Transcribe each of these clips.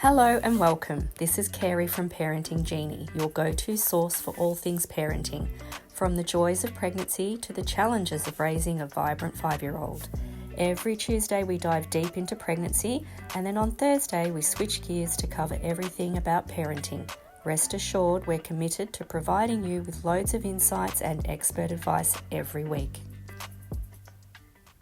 Hello and welcome. This is Carey from Parenting Genie, your go-to source for all things parenting, from the joys of pregnancy to the challenges of raising a vibrant 5-year-old. Every Tuesday we dive deep into pregnancy, and then on Thursday we switch gears to cover everything about parenting. Rest assured, we're committed to providing you with loads of insights and expert advice every week.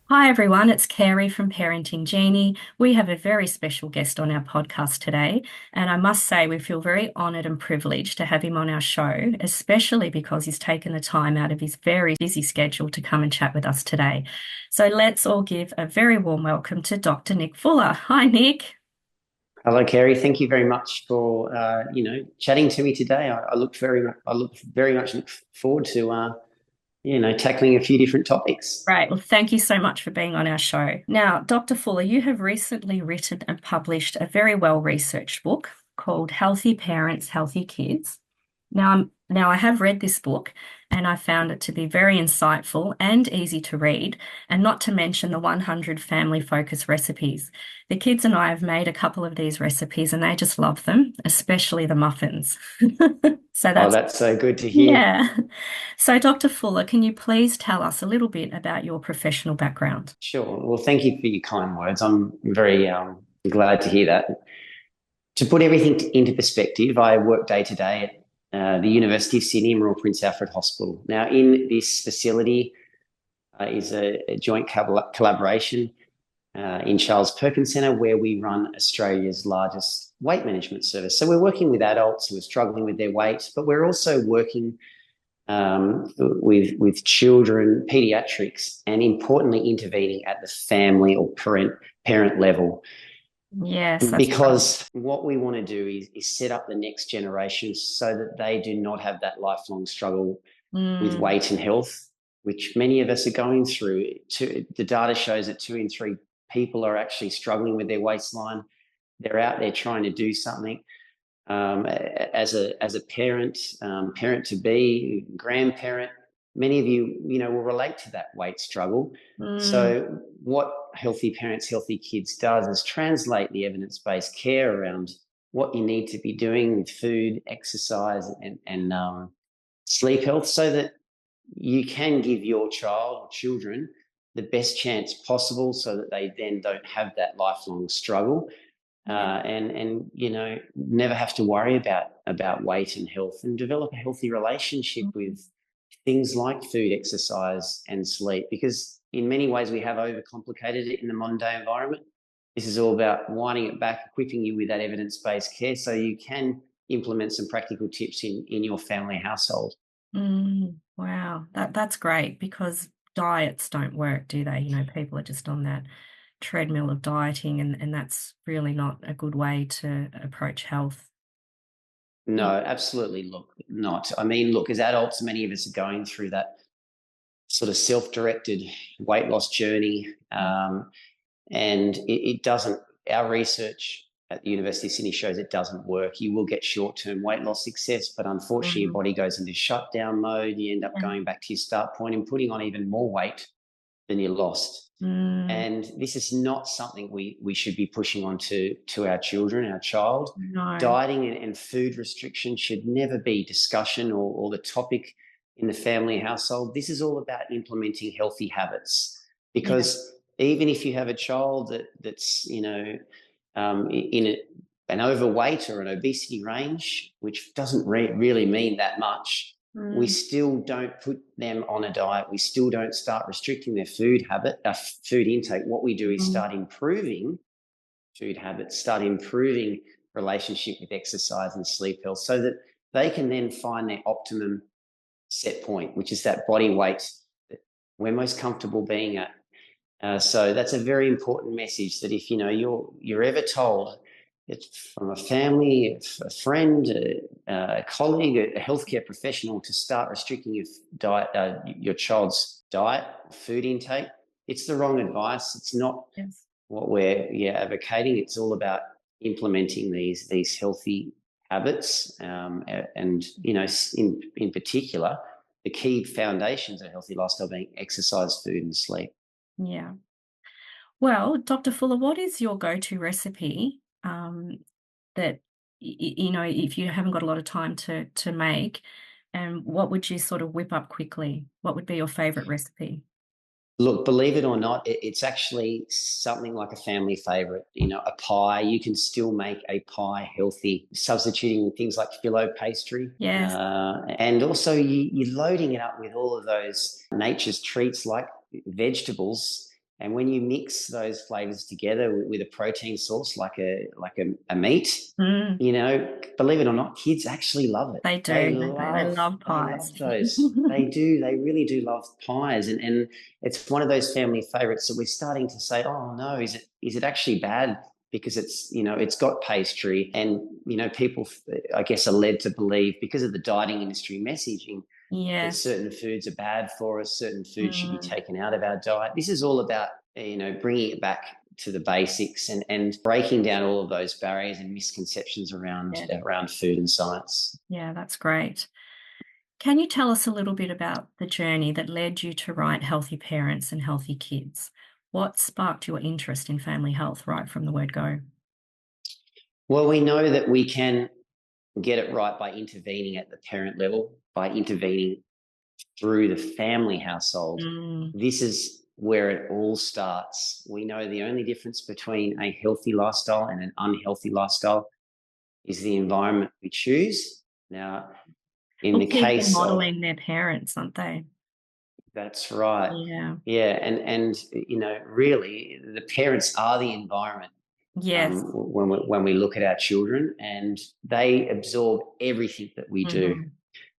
Hi everyone, it's Carey from Parenting Genie. We have a very special guest on our podcast today, and I must say we feel very honoured and privileged to have him on our show, especially because he's taken the time out of his very busy schedule to come and chat with us today. So let's all give a very warm welcome to Dr. Nick Fuller. Hi Nick. Hello, Carey. Thank you very much for chatting to me today. I look very much forward to tackling a few different topics. Right. Well, thank you so much for being on our show. Now, Dr. Fuller, you have recently written and published a very well-researched book called Healthy Parents, Healthy Kids. Now I have read this book and I found it to be very insightful and easy to read, and not to mention the 100 family-focused recipes. The kids and I have made a couple of these recipes and they just love them, especially the muffins. That's so good to hear. Yeah. So, Dr. Fuller, can you please tell us a little bit about your professional background? Sure. Well, thank you for your kind words. I'm very glad to hear that. To put everything into perspective, I work day to day at the University of Sydney and Royal Prince Alfred Hospital. Now, in this facility is a joint collaboration in Charles Perkins Centre, where we run Australia's largest weight management service. So we're working with adults who are struggling with their weight, but we're also working with children, paediatrics, and importantly intervening at the family or parent level. Yes, because what we want to do is set up the next generation so that they do not have that lifelong struggle with weight and health, which many of us are going through. The data shows that 2 in 3 people are actually struggling with their waistline. They're out there trying to do something. As a parent, parent to be, grandparent, many of you will relate to that weight struggle. So what Healthy Parents, Healthy Kids does is translate the evidence-based care around what you need to be doing with food, exercise, and sleep health, so that you can give your child or children the best chance possible, so that they then don't have that lifelong struggle. And never have to worry about weight and health, and develop a healthy relationship with things like food, exercise, and sleep. Because in many ways we have overcomplicated it in the modern day environment. This is all about winding it back, equipping you with that evidence-based care so you can implement some practical tips in your family household. Wow, that's great, because diets don't work, do they? People are just on that treadmill of dieting, and that's really not a good way to approach health. No, absolutely not. I mean, look, as adults, many of us are going through that sort of self-directed weight loss journey, and it doesn't. Our research at the University of Sydney shows it doesn't work. You will get short-term weight loss success, but unfortunately your body goes into shutdown mode. You end up going back to your start point and putting on even more weight than you lost. And this is not something we should be pushing on to our children, our child. No. Dieting and food restriction should never be discussion or the topic in the family household. This is all about implementing healthy habits, because even if you have a child that's in an overweight or an obesity range, which doesn't really mean that much, we still don't put them on a diet. We still don't start restricting their food intake. What we do is start improving food habits, start improving relationship with exercise and sleep health, so that they can then find their optimum set point, which is that body weight that we're most comfortable being at. So that's a very important message, that if you're ever told it's from a family, a friend, a colleague, a healthcare professional, to start restricting your child's diet, food intake, it's the wrong advice. It's not what we're advocating. It's all about implementing these healthy habits, and in particular, the key foundations of healthy lifestyle being exercise, food, and sleep. Yeah. Well, Dr. Fuller, what is your go-to recipe that, if you haven't got a lot of time to make, and what would you sort of whip up quickly? What would be your favorite recipe? Look, believe it or not, it's actually something like a family favorite. A pie. You can still make a pie healthy, substituting things like phyllo pastry. Yes. And also, you're loading it up with all of those nature's treats like vegetables. And when you mix those flavors together with a protein source like a meat, Mm, believe it or not, kids actually love it. they do. They They love love they pies. love those. They do. They really do love pies. And it's one of those family favorites that we're starting to say, oh no, is it actually bad? Because it's got pastry, and people, I guess, are led to believe, because of the dieting industry messaging, that Yes. certain foods are bad for us, certain foods should be Mm, taken out of our diet. This is all about, bringing it back to the basics, and breaking down all of those barriers and misconceptions around yeah. around food and science. Yeah, that's great. Can you tell us a little bit about the journey that led you to write Healthy Parents and Healthy Kids? What sparked your interest in family health right from the word go? Well, we know that we can get it right by intervening at the parent level, by intervening through the family household. Mm, This is where it all starts. We know the only difference between a healthy lifestyle and an unhealthy lifestyle is the environment we choose. Now, in well, the kids are case of modeling their parents, aren't they? That's right. Yeah. Yeah, and really, the parents are the environment, Yes. when we look at our children, and they absorb everything that we do. Mhm.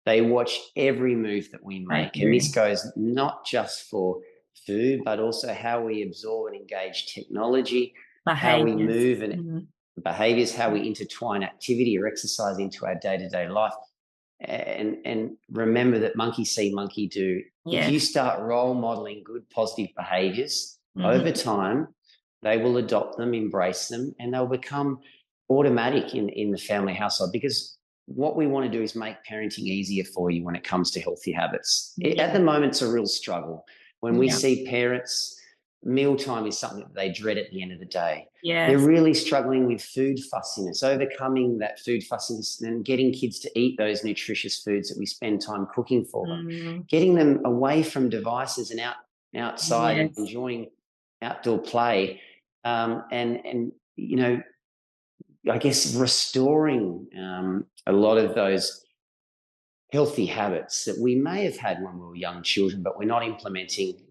They watch every move that we They make, and do. this goes not just for food, but also how we absorb and engage technology, how we Behaviors. move and Mhm. behaviors, how we intertwine activity or exercise into our day-to-day life. And remember that monkey see, monkey do. If you Yes. start role modeling good, positive behaviors over Mhm. time, they will adopt them, embrace them, and they'll become automatic in the family household, because what we want to do is make parenting easier for you when it comes to healthy habits. At Yeah. the moment, it's a real struggle. When we Yeah. see parents, mealtime is something that they dread at the end of the day. They're Yes. really struggling with food fussiness, overcoming that food fussiness and getting kids to eat those nutritious foods that we spend time cooking for them, Mm. getting them away from devices and outside and Yes. enjoying outdoor play. And I guess restoring a lot of those healthy habits that we may have had when we were young children, but we're not implementing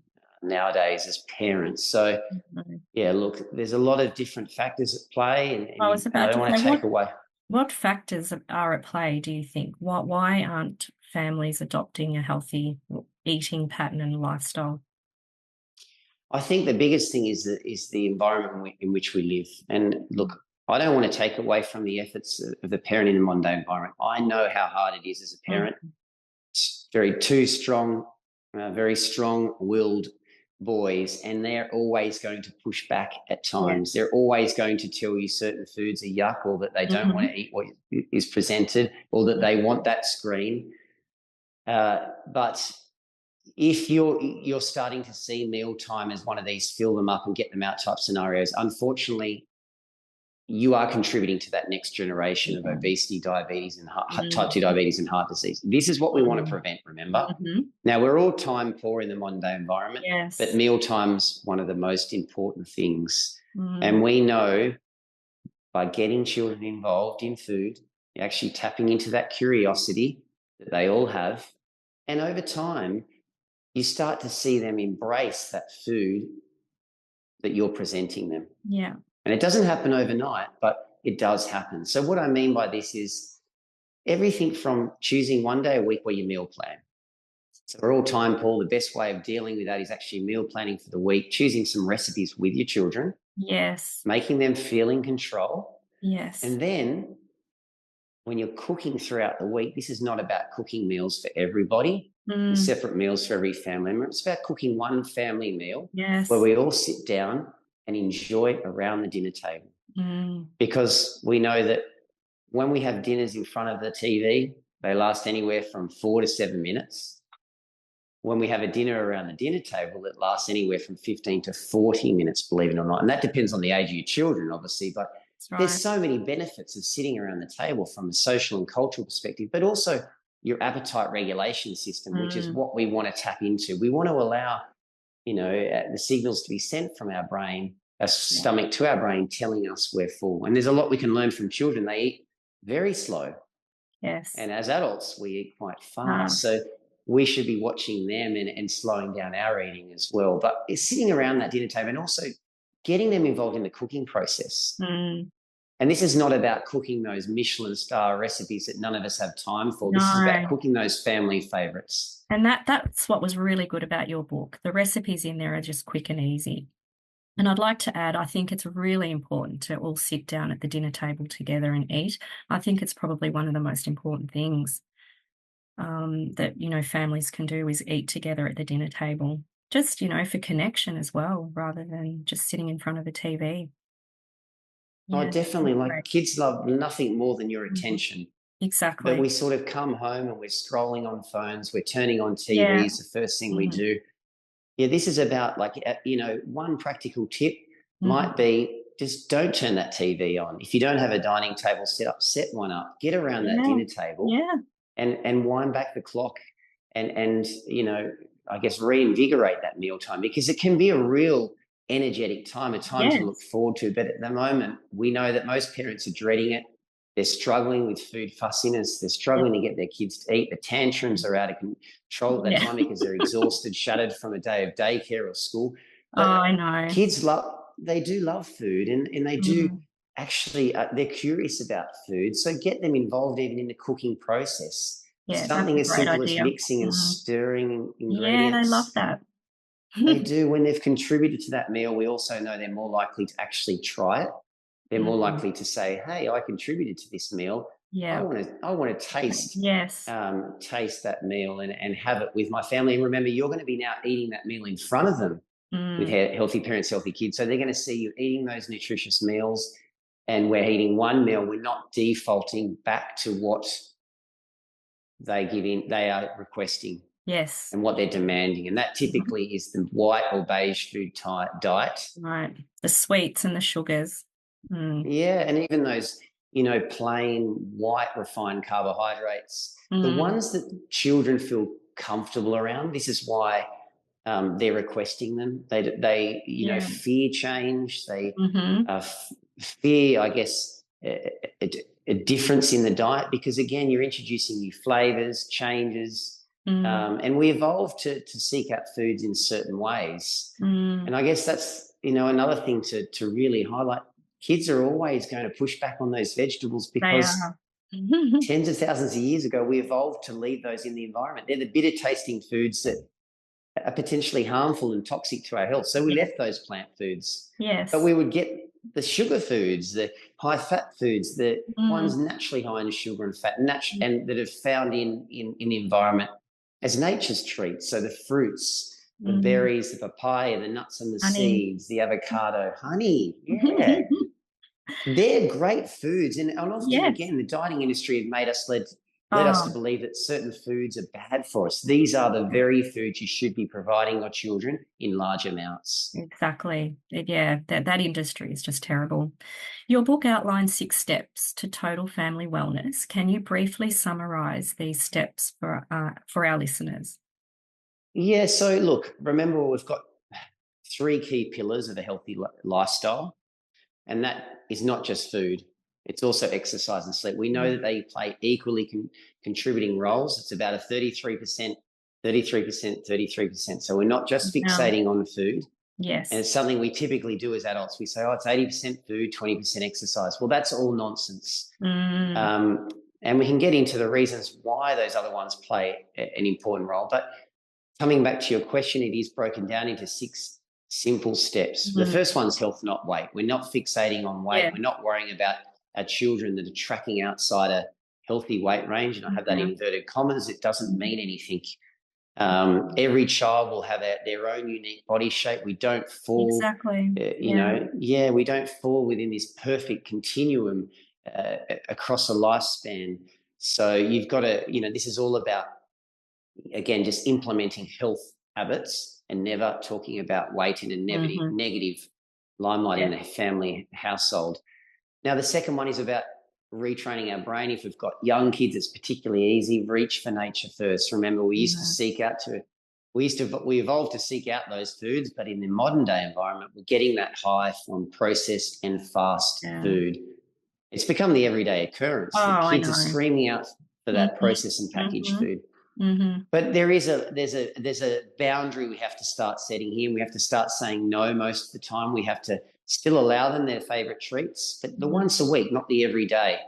nowadays as parents. So, Mhm. yeah, look, there's a lot of different factors at play, I was and I about don't to want say, to take away. what factors are at play, do you think? Why aren't families adopting a healthy eating pattern and lifestyle? I think the biggest thing is the environment in which we live. And look, I don't want to take away from the efforts of the parent in a modern day environment. I know how hard it is as a Mm. parent. It's very two strong, very strong-willed boys, and they're always going to push back at Yeah. times. They're always going to tell you certain foods are yuck, or that they don't want Mhm. to eat what is presented, or that they want that screen. But if you're starting to see mealtime as one of these fill them up and get them out type scenarios, unfortunately, you are contributing to that next generation of Yeah. obesity, diabetes, and type 2 Mm. diabetes and heart disease. This is what we want to Mm. prevent, remember? Mhm. Now, we're all time poor in the modern day environment, but Yes. mealtime's one of the most important things. Mm. And we know, by getting children involved in food, you're actually tapping into that curiosity that they all have. And over time, you start to see them embrace that food that you're presenting them. Yeah. And it doesn't happen overnight, but it does happen. So what I mean by this is everything from choosing one day a week where you meal plan. So we're all time poor. The best way of dealing with that is actually meal planning for the week, choosing some recipes with your children, Yes. making them feel in control. Yes. And then when you're cooking throughout the week, this is not about cooking meals for everybody and Mm. separate meals for every family member. It's about cooking one family meal where Yes. we all sit down and enjoy around the dinner table. Mm. Because we know that when we have dinners in front of the TV, they last anywhere from 4 to 7 minutes. When we have a dinner around the dinner table, it lasts anywhere from 15 to 40 minutes, believe it or not. And that depends on the age of your children, obviously. But there's right. so many benefits of sitting around the table from a social and cultural perspective, but also your appetite regulation system, which is Mm, what we want to tap into. We want to allow, the signals to be sent from our brain, our yeah. stomach to our brain, telling us we're full. And there's a lot we can learn from children. They eat very slow. Yes. And as adults, we eat quite Ah, fast. So we should be watching them and slowing down our eating as well. But it's sitting around that dinner table and also getting them involved in the cooking process. mm, And this is not about cooking those Michelin star recipes that none of us have time for. This is about no. cooking those family favorites. And that's what was really good about your book. The recipes in there are just quick and easy. And I'd like to add, I think it's really important to all sit down at the dinner table together and eat. I think it's probably one of the most important things that, families can do is eat together at the dinner table. Just, for connection as well, rather than just sitting in front of a TV. Oh, Yeah, definitely. that's Like great. kids love nothing more than your Mhm. attention. But Exactly. we sort of come home and we're scrolling on phones, we're turning on Yeah. TVs, the first thing we Mhm. do. Yeah, this is about one practical tip might Mhm. be just don't turn that TV on. If you don't have a dining table set up, set one up. Get around that Yeah. dinner table Yeah. and wind back the clock and I guess reinvigorate that mealtime because it can be a real energetic time, a time to look Yes. forward to. But at the moment, we know that most parents are dreading it. They're struggling with food fussiness. They're Yep. struggling to get their kids to eat. The tantrums are out of control at that Yeah. time because they're exhausted, shattered from a day of daycare or school. Oh, But I know. kids they do love food and they do Mhm. actually, they're curious about food. So get them involved even in the cooking process. Yeah, that's Something a as great simple as idea. mixing and Mhm. stirring Yeah, they love ingredients. that. They do. When they've contributed to that meal, we also know they're more likely to actually try it. They're more Mhm. likely to say, "Hey, I contributed to this meal. Yeah. I want to Yes. taste that meal and have it with my family." And remember, you're going to be now eating that meal in front of them with Mm. healthy parents, healthy kids. So they're going to see you eating those nutritious meals, and we're eating one meal. We're not defaulting back to what they are requesting Yes. and what they're demanding. And that Mhm. typically is the white or beige food diet. Right. The sweets and the sugars. Mm. Yeah, and even those, plain white refined carbohydrates, the Mm. ones that children feel comfortable around. This is why they're requesting them. Yeah. fear change. They Mhm. fear, I guess, a difference in the diet because again, you're introducing new flavors, changes, Mm. and we evolved to seek out foods in certain ways. Mm. And I guess that's another thing to really highlight. Kids are always going to push back on those vegetables They because are. tens of thousands of years ago we evolved to leave those in the environment. They're the bitter tasting foods that are potentially harmful and toxic to our health. So we Yeah. left those plant foods, but Yes. we would get the sugar foods, the high fat foods, the Mm. ones naturally high in sugar and fat, and that are found in the environment as nature's treats. So the fruits, the Mm. berries, the papaya, the nuts and the Honey. seeds, the avocado, honey. Yeah, they're great foods, and often Yes. again, the dieting industry have led us to Oh, believe that certain foods are bad for us. These are the very foods you should be providing your children in large amounts. exactly. Yeah, that industry is just terrible. Your book outlines 6 steps to total family wellness. Can you briefly summarize these steps for our listeners? Yeah. So look, remember we've got three key pillars of a healthy lifestyle, and that is not just food. It's also exercise and sleep. We know Mm. that they play equally contributing roles. It's about a 33%, 33%, 33%. So we're not just Now, fixating on food. And yes. it's something we typically do as adults. We say, oh, it's 80% food, 20% exercise. Well, that's all nonsense. Mm. Um, and we can get into the reasons why those other ones play an important role. But coming back to your question, it is broken down into 6 simple steps. The Mhm. first one's health, not weight. We're not fixating on weight. Yeah. We're not worrying about our children that are tracking outside a healthy weight range. And I have that in Mhm. inverted commas. It doesn't Mhm. mean anything. Every child will have their own unique body shape. We don't fall, Exactly. Yeah. we don't fall within this perfect continuum across a lifespan. So you've got to, this is all about, again, just implementing health habits and never talking about weight in a Mhm. negative limelight Yeah. in a family household. Now, the second one is about retraining our brain. If we've got young kids, it's particularly easy. Reach for nature first. Remember, we evolved to seek out those foods, but in the modern day environment, we're getting that high from processed and fast food. It's become the everyday occurrence. Oh, The kids I are know. screaming out for that processed and packaged food. But there's a boundary we have to start setting here. We have to start saying no most of the time. We have to still allow them their favourite treats, but the once a week, not the every day.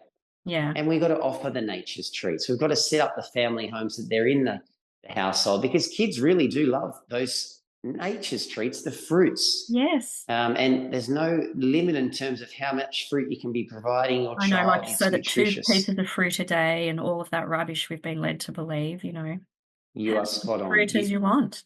Yeah. And we've got to offer the nature's treats. We've got to set up the family homes that they're in the household, because kids really do love those nature's treats, the fruits. Yes. And there's no limit in terms of how much fruit you can be providing your I know, child. like, It's so that 2 nutritious. pieces of fruit a day and all of that rubbish we've been led to believe, You Have are as spot much on. fruit as you want.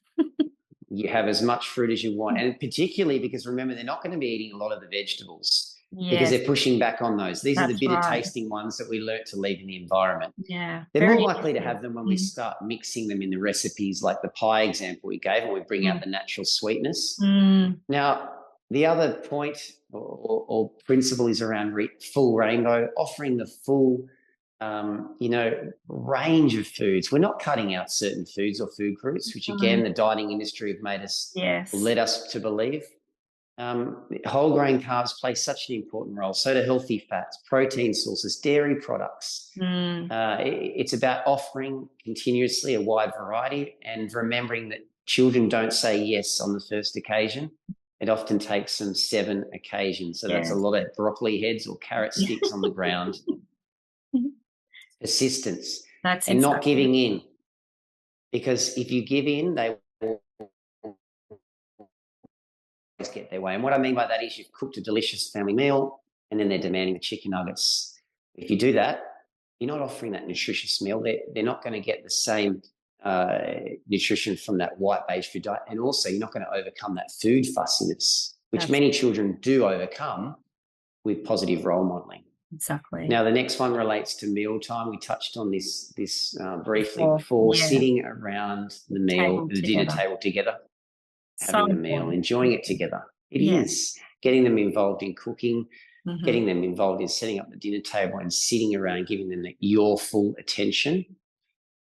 You have as much fruit as you want. And particularly because, remember, they're not going to be eating a lot of the vegetables because they're pushing back on those. These are the bitter tasting ones that we learnt to leave in the environment. Yeah. They're more likely to have them when we start mixing them in the recipes, like the pie example we gave, and we bring out the natural sweetness. Now, the other point or principle is around full rainbow, offering the full range of foods. We're not cutting out certain foods or food groups, which again, the dining industry have made us, led us to believe. Whole grain carbs play such an important role. So do healthy fats, protein sources, dairy products. It's about offering continuously a wide variety and remembering that children don't say yes on the first occasion. It often takes them 7 occasions. So that's a lot of broccoli heads or carrot sticks on the ground. Persistence and not giving in, because if you give in, they will always get their way. And what I mean by that is you've cooked a delicious family meal and then they're demanding the chicken nuggets. If you do that, you're not offering that nutritious meal. They're not going to get the same nutrition from that white beige food diet, and also you're not going to overcome that food fussiness, which many children do overcome with positive role modelling. Exactly. Now, the next one relates to mealtime. We touched on this briefly before. Sitting around the dinner table together, having a meal, enjoying it together. It is getting them involved in cooking, getting them involved in setting up the dinner table and sitting around, giving them your full attention,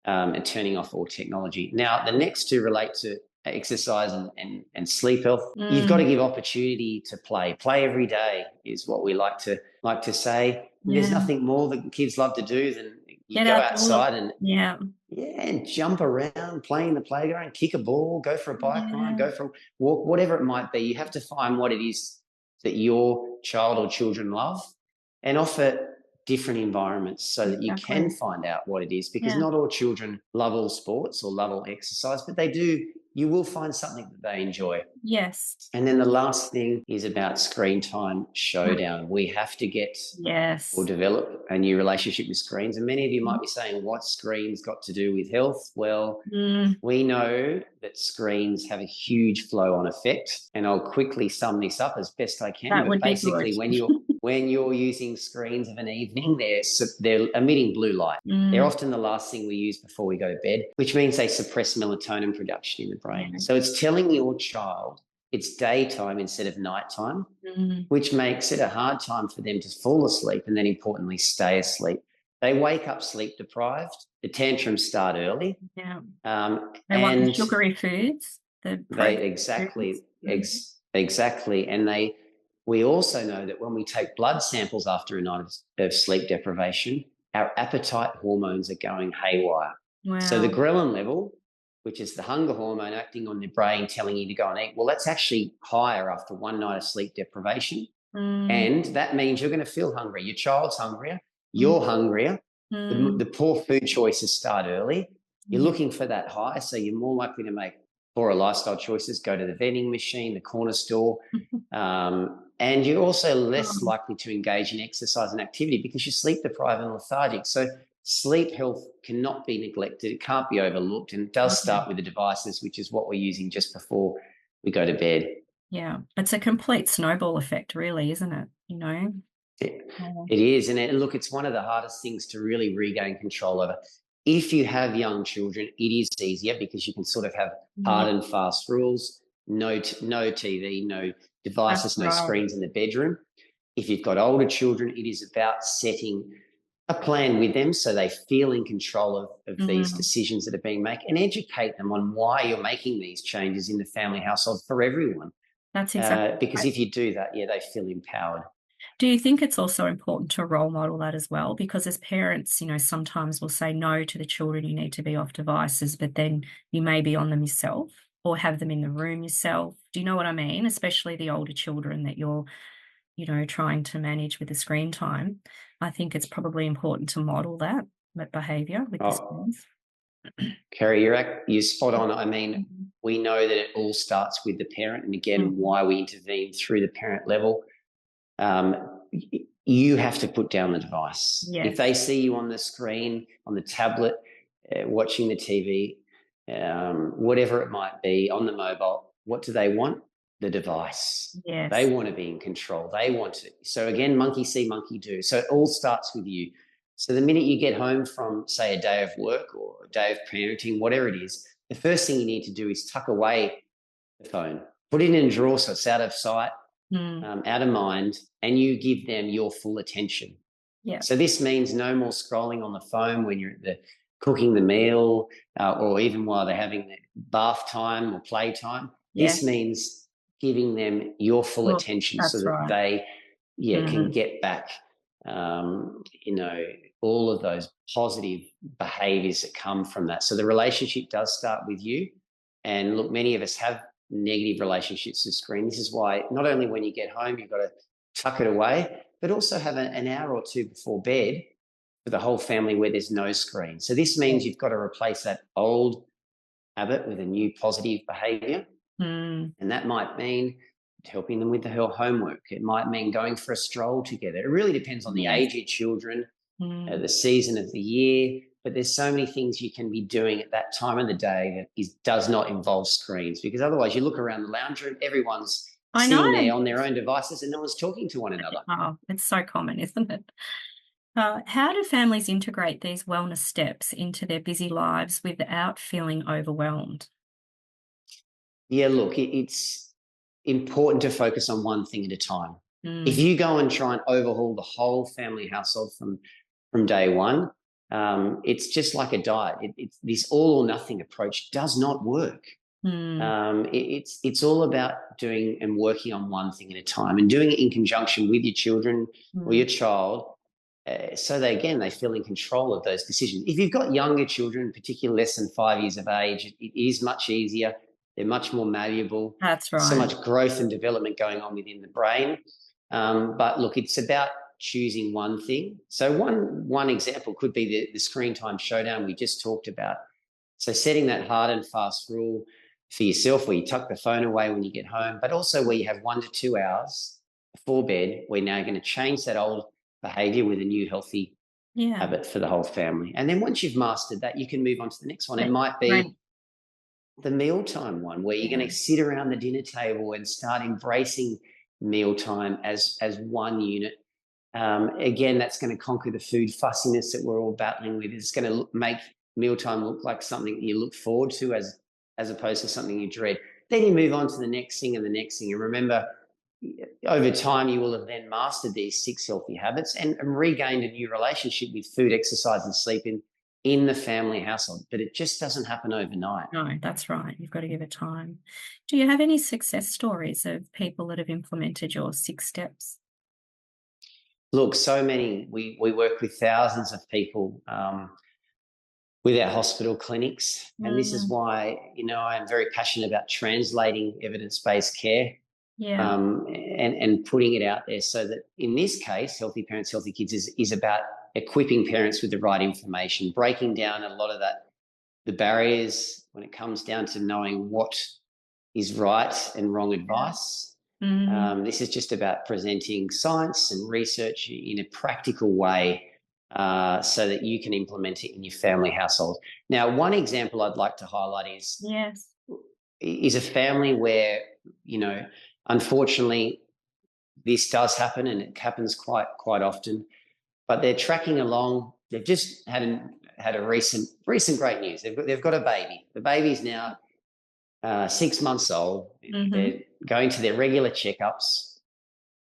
and turning off all technology. Now, the next two relate to exercise and sleep health. You've got to give opportunity to play. Play every day is what we like to say. There's nothing more that kids love to do than you go outside and and jump around, play in the playground, kick a ball, go for a bike ride, go for a walk, whatever it might be. You have to find what it is that your child or children love and offer different environments so that you can find out what it is, because not all children love all sports or love all exercise, but they do. You will find something that they enjoy. Yes. And then the last thing is about screen time showdown. We have to get or develop a new relationship with screens. And many of you might be saying, what's screens got to do with health? Well, we know that screens have a huge flow-on effect. And I'll quickly sum this up as best I can. That would basically, be good. when you're using screens of an evening, they're emitting blue light. They're often the last thing we use before we go to bed, which means they suppress melatonin production in the brain. So it's telling your child it's daytime instead of nighttime, which makes it a hard time for them to fall asleep and then, importantly, stay asleep. They wake up sleep deprived. The tantrums start early. They want the sugary foods. Exactly. And we also know that when we take blood samples after a night of sleep deprivation, our appetite hormones are going haywire. Wow. So the ghrelin level, which is the hunger hormone acting on the brain, telling you to go and eat, well, that's actually higher after one night of sleep deprivation. And that means you're going to feel hungry. Your child's hungrier. You're hungrier. The poor food choices start early. You're looking for that high, so you're more likely to make poorer lifestyle choices, go to the vending machine, the corner store, and you're also less likely to engage in exercise and activity because you're sleep deprived and lethargic. So sleep health cannot be neglected. It can't be overlooked, and it does start with the devices, which is what we're using just before we go to bed. Yeah, it's a complete snowball effect, really, isn't it? It is. And look, it's one of the hardest things to really regain control over. If you have young children, it is easier because you can sort of have hard and fast rules, no TV, no devices, no screens in the bedroom. If you've got older children, it is about setting a plan with them so they feel in control of these decisions that are being made, and educate them on why you're making these changes in the family household for everyone. That's exactly because right. if you do that, they feel empowered. Do you think it's also important to role model that as well? Because as parents, sometimes we'll say no to the children, you need to be off devices, but then you may be on them yourself or have them in the room yourself. Do you know what I mean? Especially the older children that you're, trying to manage with the screen time. I think it's probably important to model that behavior with the Oh, screens. Carey, you're spot on. I mean, we know that it all starts with the parent, and again, why we intervene through the parent level. You have to put down the device. Yes. If they see you on the screen, on the tablet, watching the TV, whatever it might be, on the mobile, what do they want? The device. Yes. They want to be in control. They want it. So again, monkey see, monkey do. So it all starts with you. So the minute you get home from, say, a day of work or a day of parenting, whatever it is, the first thing you need to do is tuck away the phone, put it in a drawer so it's out of sight, out of mind, and you give them your full attention. Yeah. So this means no more scrolling on the phone when you're cooking the meal, or even while they're having their bath time or play time. Yeah. This means giving them your full attention so that they can get back, all of those positive behaviours that come from that. So the relationship does start with you. And look, many of us have negative relationships with screen. This is why not only when you get home, you've got to tuck it away, but also have an hour or two before bed for the whole family where there's no screen. So this means you've got to replace that old habit with a new positive behaviour. And that might mean helping them with the homework. It might mean going for a stroll together. It really depends on the age of children, the season of the year, but there's so many things you can be doing at that time of the day that does not involve screens, because otherwise you look around the lounge room, everyone's sitting there on their own devices and no one's talking to one another. Oh, it's so common, isn't it? How do families integrate these wellness steps into their busy lives without feeling overwhelmed? Yeah, look, it's important to focus on one thing at a time. If you go and try and overhaul the whole family household from day one, it's just like a diet. It's this all or nothing approach does not work. It's all about doing and working on one thing at a time, and doing it in conjunction with your children or your child, so they feel in control of those decisions. If you've got younger children, particularly less than 5 years of age, it is much easier. They're much more malleable. That's right. So much growth and development going on within the brain. But look, it's about choosing one thing. So one example could be the screen time showdown we just talked about. So setting that hard and fast rule for yourself where you tuck the phone away when you get home, but also where you have 1 to 2 hours before bed, we're now going to change that old behaviour with a new healthy habit for the whole family. And then once you've mastered that, you can move on to the next one. It might be the mealtime one, where you're going to sit around the dinner table and start embracing mealtime as one unit. Again, that's going to conquer the food fussiness that we're all battling with. It's going to make mealtime look like something that you look forward to as opposed to something you dread. Then you move on to the next thing and the next thing. And remember, over time, you will have then mastered these 6 healthy habits and regained a new relationship with food, exercise, and sleep in the family household. But it just doesn't happen overnight. No, that's right. You've got to give it time. Do you have any success stories of people that have implemented your 6 steps? Look, so many. We work with thousands of people with our hospital clinics. And this is why, I'm very passionate about translating evidence-based care. And putting it out there, so that in this case, Healthy Parents, Healthy Kids is about equipping parents with the right information, breaking down a lot of the barriers when it comes down to knowing what is right and wrong advice. This is just about presenting science and research in a practical way, so that you can implement it in your family household. Now, one example I'd like to highlight is a family where, unfortunately, this does happen, and it happens quite often. But they're tracking along. They've just had a recent great news. They've got a baby. The baby's now 6 months old. They're going to their regular checkups,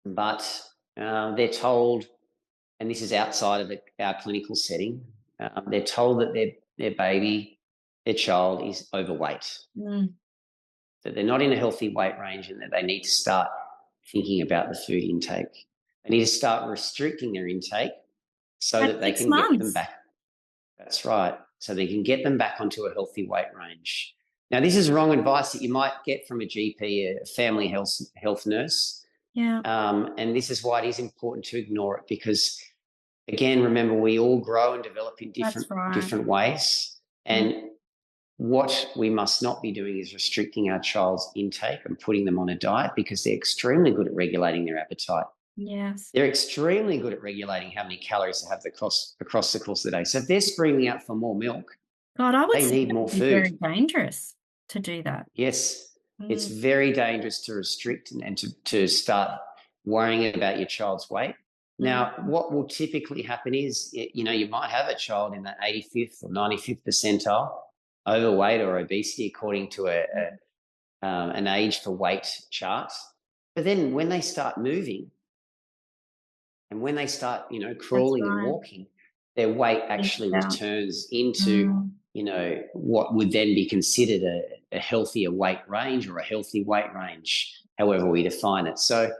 but they're told, and this is outside of our clinical setting, they're told that their baby, their child is overweight, that they're not in a healthy weight range, and that they need to start thinking about the food intake. They need to start restricting their intake so At that they six can get them months. back. That's right. So they can get them back onto a healthy weight range. Now, this is wrong advice that you might get from a GP, a family health nurse. Yeah. And this is why it is important to ignore it, because, again, remember, we all grow and develop in That's right. different ways. And what we must not be doing is restricting our child's intake and putting them on a diet, because they're extremely good at regulating their appetite. Yes. They're extremely good at regulating how many calories they have across the course of the day. So if they're screaming out for more milk, God, I would they say need that more would be food. very dangerous to do that. Yes, it's very dangerous to restrict and to start worrying about your child's weight. Now, what will typically happen is, you might have a child in that 85th or 95th percentile, overweight or obesity, according to an age for weight chart. But then when they start moving and when they start, crawling and walking, their weight actually returns into, what would then be considered a healthier weight range, or a healthy weight range, however we define it. So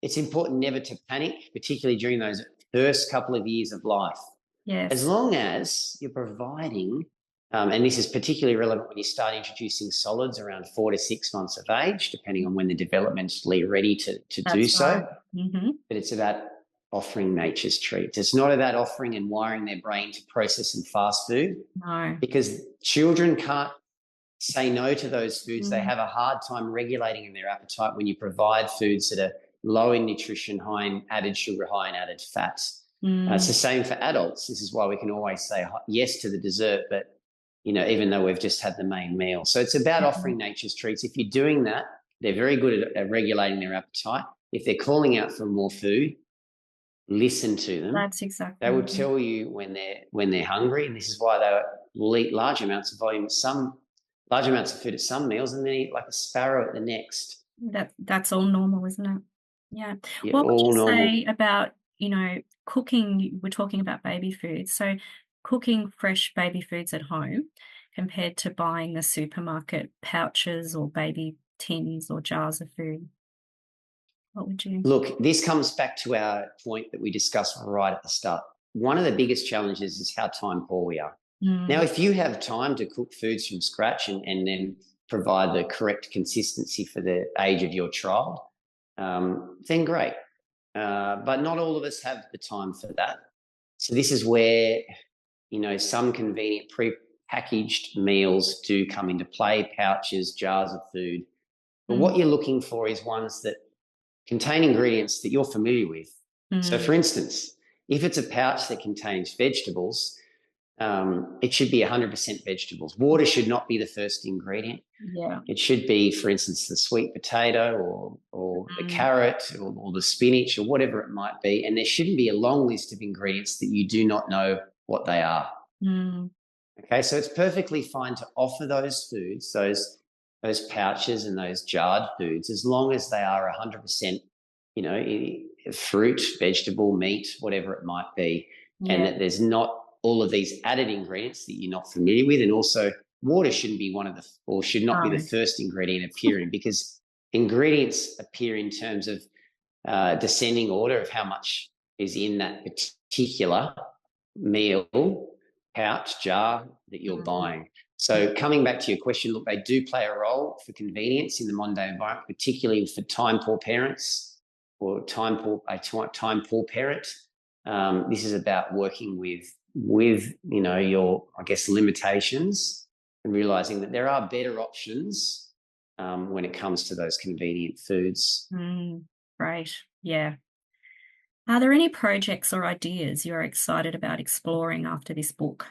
it's important never to panic, particularly during those first couple of years of life. Yes. As long as you're providing, and this is particularly relevant when you start introducing solids around 4 to 6 months of age, depending on when they're developmentally ready to do so. But it's about offering nature's treats. It's not about offering and wiring their brain to process and fast food. No. Because children can't say no to those foods. They have a hard time regulating in their appetite when you provide foods that are low in nutrition, high in added sugar, high in added fat. It's the same for adults. This is why we can always say yes to the dessert, but, even though we've just had the main meal. So it's about offering nature's treats. If you're doing that, they're very good at regulating their appetite. If they're calling out for more food, listen to them. That's exactly. They will tell you when they're hungry, and this is why they will eat large amounts of food at some meals, and then eat like a sparrow at the next. That's all normal, isn't it? Yeah. Yeah, what would you normal. say about, cooking? We're talking about baby foods. So cooking fresh baby foods at home compared to buying the supermarket pouches or baby tins or jars of food. What would you? Look, this comes back to our point that we discussed right at the start. One of the biggest challenges is how time poor we are. Now, if you have time to cook foods from scratch and then provide the correct consistency for the age of your child, then great. But not all of us have the time for that. So this is where, some convenient pre-packaged meals do come into play, pouches, jars of food. But what you're looking for is ones that contain ingredients that you're familiar with. So, for instance, if it's a pouch that contains vegetables, it should be 100% vegetables. Water should not be the first ingredient. Yeah. It should be, for instance, the sweet potato or the carrot or the spinach or whatever it might be. And there shouldn't be a long list of ingredients that you do not know what they are. Okay, so it's perfectly fine to offer those foods, those pouches and those jarred foods, as long as they are 100%, fruit, vegetable, meat, whatever it might be, and that there's not all of these added ingredients that you're not familiar with. And also, water should not be the first ingredient appearing, because ingredients appear in terms of descending order of how much is in that particular meal, pouch, jar that you're buying. So coming back to your question, look, they do play a role for convenience in the modern day environment, particularly for time-poor parents or time-poor parent. This is about working with your, I guess, limitations, and realising that there are better options when it comes to those convenient foods. Right, yeah. Are there any projects or ideas you're excited about exploring after this book?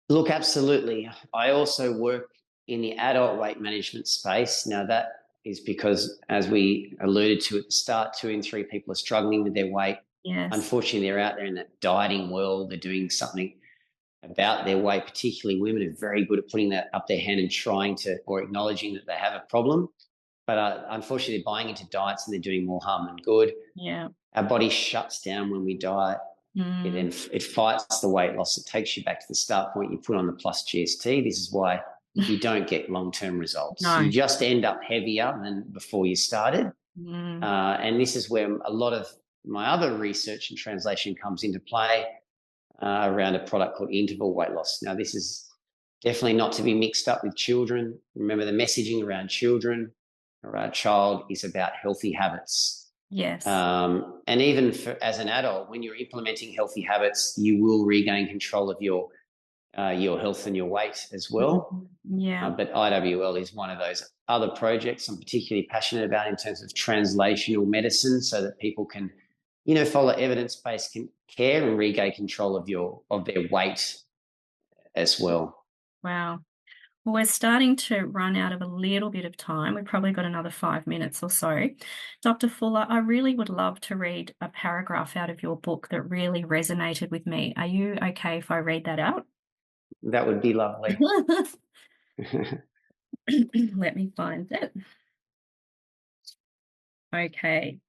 Look, absolutely. I also work in the adult weight management space. Now, that is because, as we alluded to at the start, 2 in 3 people are struggling with their weight. Yes. Unfortunately, they're out there in that dieting world. They're doing something about their weight, particularly women are very good at putting that up their hand and trying to, or acknowledging that they have a problem. but unfortunately they're buying into diets and they're doing more harm than good. Yeah. Our body shuts down when we diet. It fights the weight loss. It takes you back to the start point. You put on the plus GST. This is why you don't get long-term results. No. You just end up heavier than before you started. And this is where a lot of my other research and translation comes into play around a product called interval weight loss. Now, this is definitely not to be mixed up with children. Remember, the messaging around children or our child is about healthy habits. Yes. And even as an adult, when you're implementing healthy habits, you will regain control of your health and your weight as well. Yeah. But IWL is one of those other projects I'm particularly passionate about in terms of translational medicine, so that people can, follow evidence-based care and regain control of their weight as well. Wow. Well, we're starting to run out of a little bit of time. We've probably got another 5 minutes or so. Dr. Fuller, I really would love to read a paragraph out of your book that really resonated with me. Are you okay if I read that out? That would be lovely. Let me find it. Okay.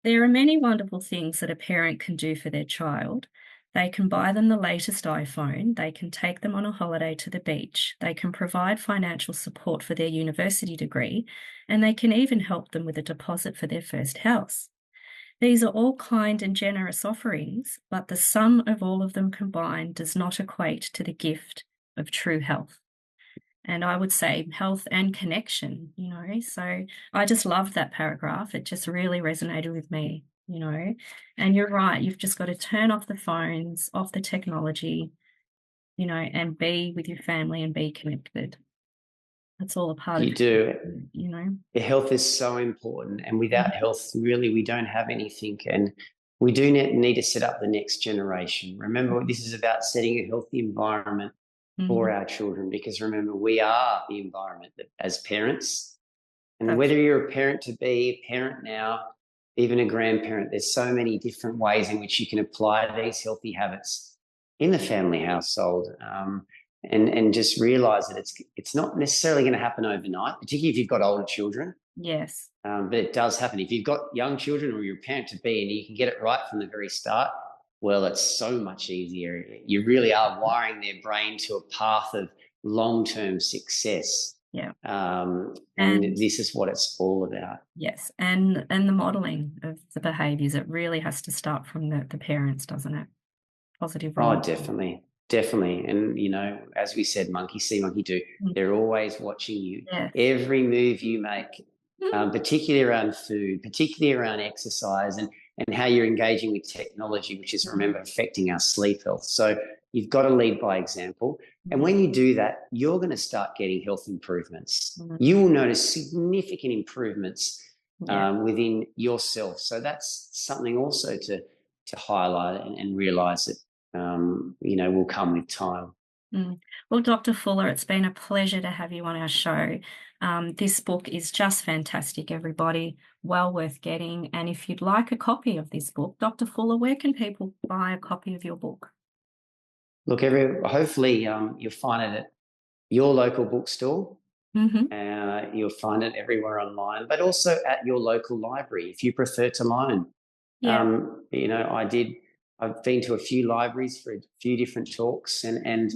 There are many wonderful things that a parent can do for their child. They can buy them the latest iPhone. They can take them on a holiday to the beach. They can provide financial support for their university degree, and they can even help them with a deposit for their first house. These are all kind and generous offerings, but the sum of all of them combined does not equate to the gift of true health. And I would say health and connection, So I just loved that paragraph. It just really resonated with me, And you're right, you've just got to turn off the phones, off the technology, and be with your family and be connected. That's all a part of you do. The health is so important, and without health, really, we don't have anything. And we do need to set up the next generation. Remember, this is about setting a healthy environment for our children, because remember, we are the environment as parents. And whether you're a parent to be, a parent now, even a grandparent, there's so many different ways in which you can apply these healthy habits in the family household. And just realize that it's not necessarily going to happen overnight, particularly if you've got older children. Yes. But it does happen. If you've got young children or you're a parent to be and you can get it right from the very start, well, it's so much easier. You really are wiring their brain to a path of long-term success. Yeah. And this is what it's all about. Yes. And the modelling of the behaviours, it really has to start from the parents, doesn't it? Positive role. Oh, definitely. Definitely. And, as we said, monkey see, monkey do. They're always watching you. Yes. Every move you make, particularly around food, particularly around exercise, and how you're engaging with technology, which is, remember, affecting our sleep health. So you've got to lead by example. And when you do that, you're going to start getting health improvements. You will notice significant improvements within yourself. So that's something also to highlight and realise that, will come with time. Well, Dr. Fuller, it's been a pleasure to have you on our show. This book is just fantastic, everybody. Well worth getting. And if you'd like a copy of this book, Dr. Fuller, where can people buy a copy of your book? Look, hopefully you'll find it at your local bookstore. You'll find it everywhere online, but also at your local library if you prefer to loan. Yeah. I've been to a few libraries for a few different talks, and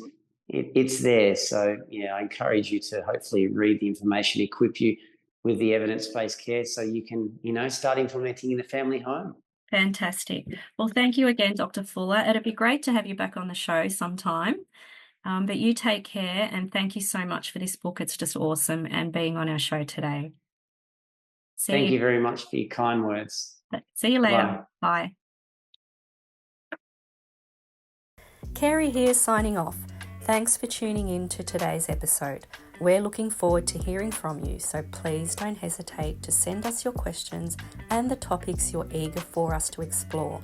it's there. So, I encourage you to hopefully read the information, equip you with the evidence-based care so you can, start implementing in the family home. Fantastic. Well, thank you again, Dr. Fuller. It'd be great to have you back on the show sometime. But you take care, and thank you so much for this book. It's just awesome, and being on our show today. Thank you very much for your kind words. See you later. Bye. Carey here, signing off. Thanks for tuning in to today's episode. We're looking forward to hearing from you, so please don't hesitate to send us your questions and the topics you're eager for us to explore.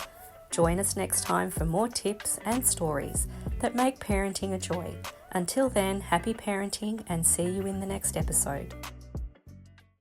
Join us next time for more tips and stories that make parenting a joy. Until then, happy parenting, and see you in the next episode.